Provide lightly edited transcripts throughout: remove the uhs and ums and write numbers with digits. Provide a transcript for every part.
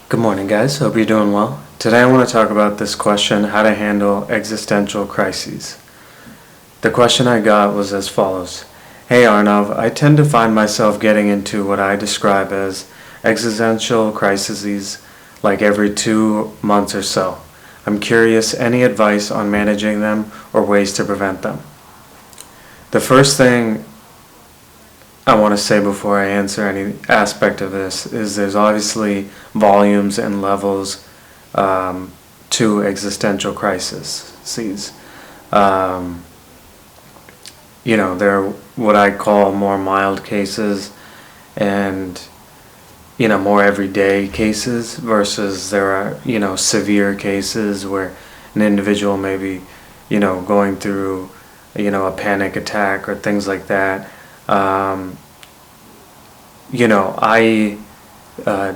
Good morning, guys. Hope you're doing well. Today I want to talk about this question, how to handle existential crises. The question I got was as follows. Hey Arnav, I tend to find myself getting into what I describe as existential crises like every 2 months or so. I'm curious, any advice on managing them or ways to prevent them? The first thing I want to say before I answer any aspect of this is there's obviously volumes and levels to existential crises. Um, there are what I call more mild cases and, more everyday cases versus there are, severe cases where an individual may be, going through, a panic attack or things like that. I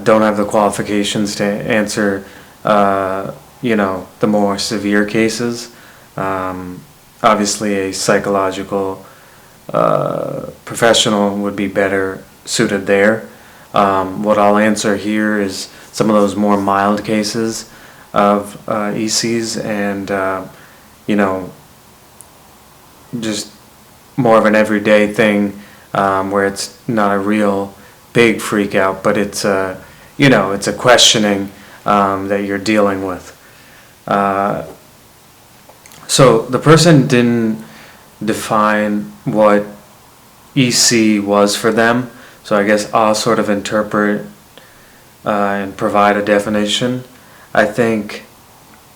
don't have the qualifications to answer, the more severe cases. Obviously, a psychological professional would be better suited there. What I'll answer here is some of those more mild cases of ECs and, just more of an everyday thing where it's not a real big freak out, but it's it's a questioning that you're dealing with. So the person didn't define what EC was for them, so I guess I'll sort of interpret and provide a definition. I think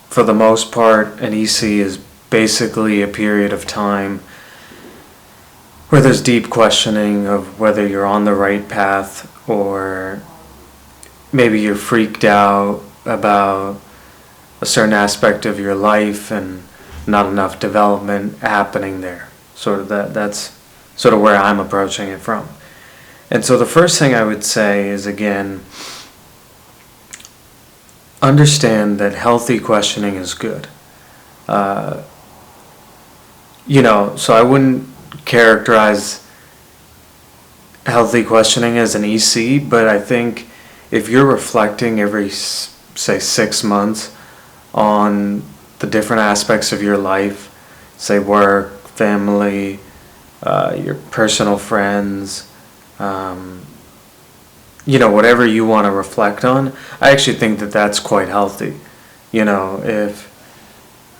for the most part, an EC is basically a period of time where there's deep questioning of whether you're on the right path or maybe you're freaked out about a certain aspect of your life and not enough development happening there. That's sort of where I'm approaching it from. And so the first thing I would say is, again, understand that healthy questioning is good. So I wouldn't characterize healthy questioning as an EC, but I think if you're reflecting every, say, 6 months on the different aspects of your life, say work, family, your personal friends, whatever you want to reflect on, I actually think that that's quite healthy. If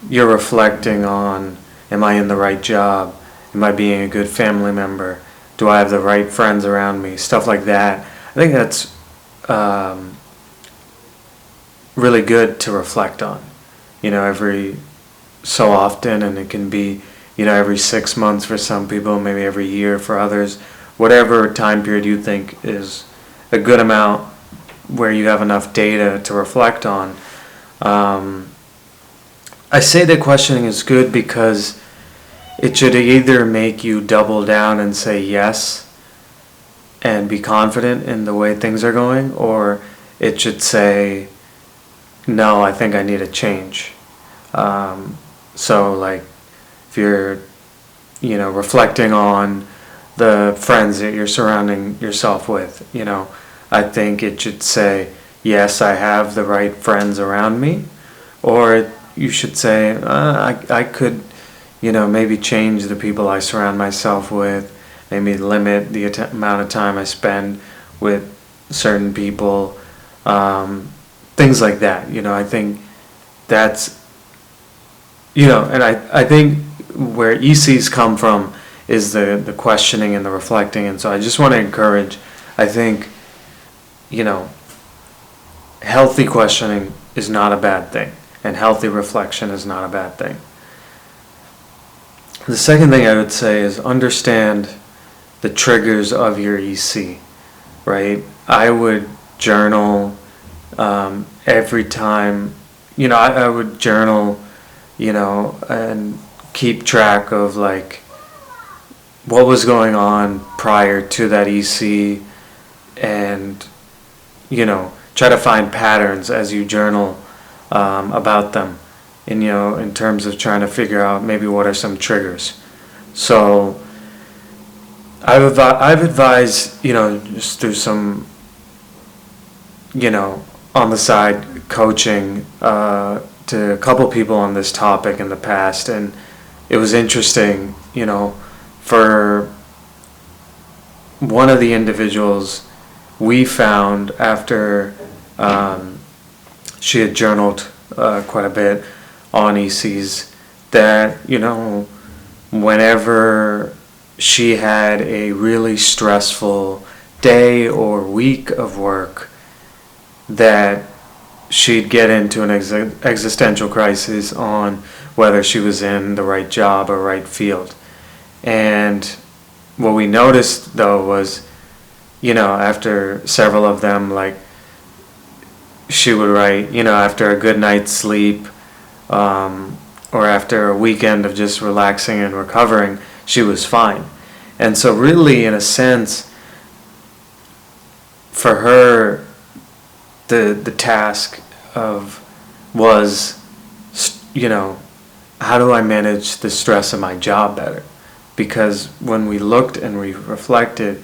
you're reflecting on, am I in the right job? Am I being a good family member? Do I have the right friends around me? Stuff like that. I think that's really good to reflect on, every so often, and it can be, every 6 months for some people, maybe every year for others, whatever time period you think is a good amount where you have enough data to reflect on. I say that questioning is good because it should either make you double down and say yes and be confident in the way things are going, or it should say, no, I think I need a change. So like if you're, reflecting on the friends that you're surrounding yourself with, I think it should say, yes, I have the right friends around me, or you should say, I could, maybe change the people I surround myself with, maybe limit the amount of time I spend with certain people, things like that. I think that's, and I think where ECs come from is the questioning and the reflecting. And so I just want to encourage, I think, healthy questioning is not a bad thing, and healthy reflection is not a bad thing. The second thing I would say is understand the triggers of your EC, right? I would journal every time, I would journal, and keep track of like what was going on prior to that EC and, try to find patterns as you journal about them. And, in terms of trying to figure out maybe what are some triggers. So I've advised, just through some, on the side coaching to a couple people on this topic in the past, and it was interesting, for one of the individuals we found after she had journaled quite a bit on ECs, that, whenever she had a really stressful day or week of work, that she'd get into an existential crisis on whether she was in the right job or right field. And what we noticed, though, was, after several of them, like, she would write, after a good night's sleep, or after a weekend of just relaxing and recovering, she was fine. And so really, in a sense, for her, the task was, how do I manage the stress of my job better? Because when we looked and we reflected,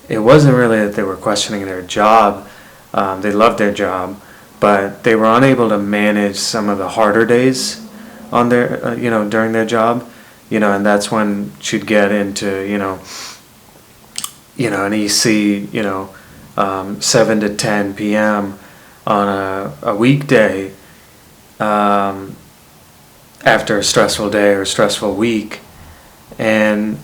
it wasn't really that they were questioning their job. They loved their job, but they were unable to manage some of the harder days on their, during their job, and that's when she'd get into, an EC, 7 to 10 p.m. on a weekday, after a stressful day or a stressful week. And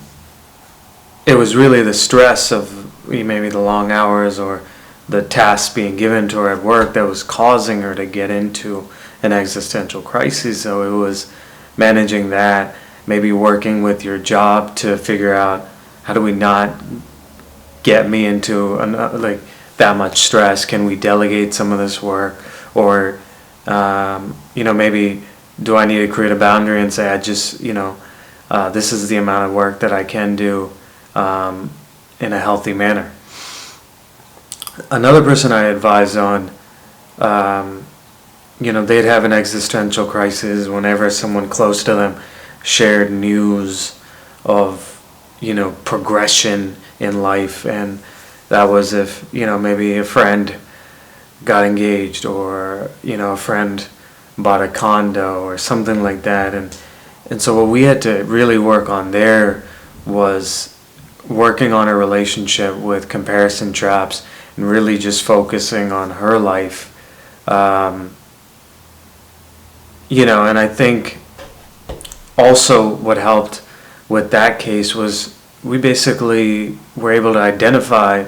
it was really the stress of maybe the long hours or the tasks being given to her at work that was causing her to get into an existential crisis. So it was managing that, maybe working with your job to figure out, how do we not get me into that much stress? Can we delegate some of this work? Or maybe do I need to create a boundary and say, I just, this is the amount of work that I can do in a healthy manner. Another person I advised on, they'd have an existential crisis whenever someone close to them shared news of, progression in life. And that was if, maybe a friend got engaged, or, a friend bought a condo or something like that. And so what we had to really work on there was working on a relationship with comparison traps and really just focusing on her life. And I think also what helped with that case was we basically were able to identify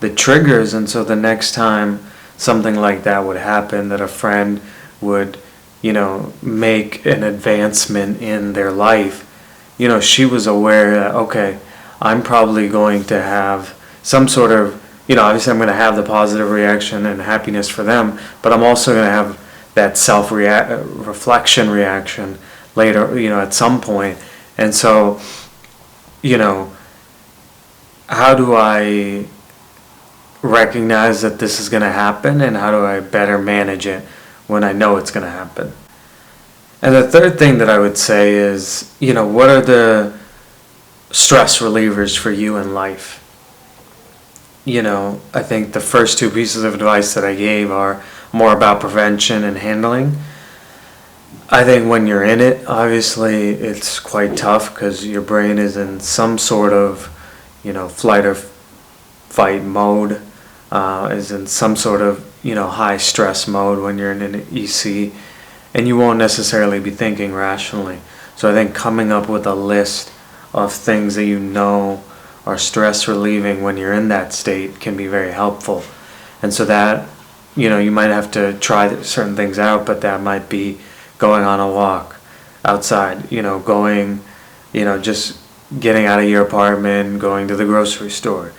the triggers, and so the next time something like that would happen, that a friend would, make an advancement in their life, she was aware that, okay, I'm probably going to have some sort of, obviously I'm going to have the positive reaction and happiness for them, but I'm also going to have that self-reflection reaction later, at some point. And so, how do I recognize that this is going to happen, and how do I better manage it when I know it's going to happen? And the third thing that I would say is, what are the stress relievers for you in life? I think the first two pieces of advice that I gave are more about prevention and handling. I think when you're in it, obviously it's quite tough because your brain is in some sort of, flight or fight mode, is in some sort of, high stress mode when you're in an EC, and you won't necessarily be thinking rationally. So I think coming up with a list of things that are stress relieving when you're in that state can be very helpful. And so that, you might have to try certain things out, but that might be going on a walk outside, going, just getting out of your apartment, going to the grocery store,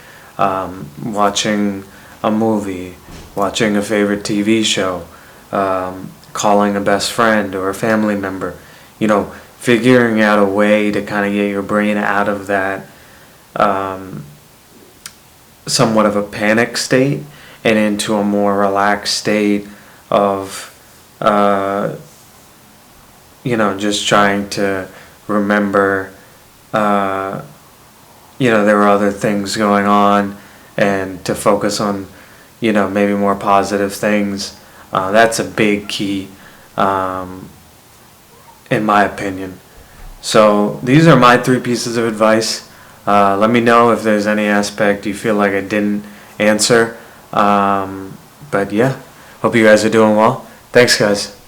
watching a movie, watching a favorite TV show, calling a best friend or a family member, figuring out a way to kind of get your brain out of that somewhat of a panic state and into a more relaxed state of just trying to remember there were other things going on, and to focus on maybe more positive things, That's a big key, in my opinion. So these are my 3 pieces of advice. Let me know if there's any aspect you feel like I didn't answer. But yeah, hope you guys are doing well. Thanks, guys.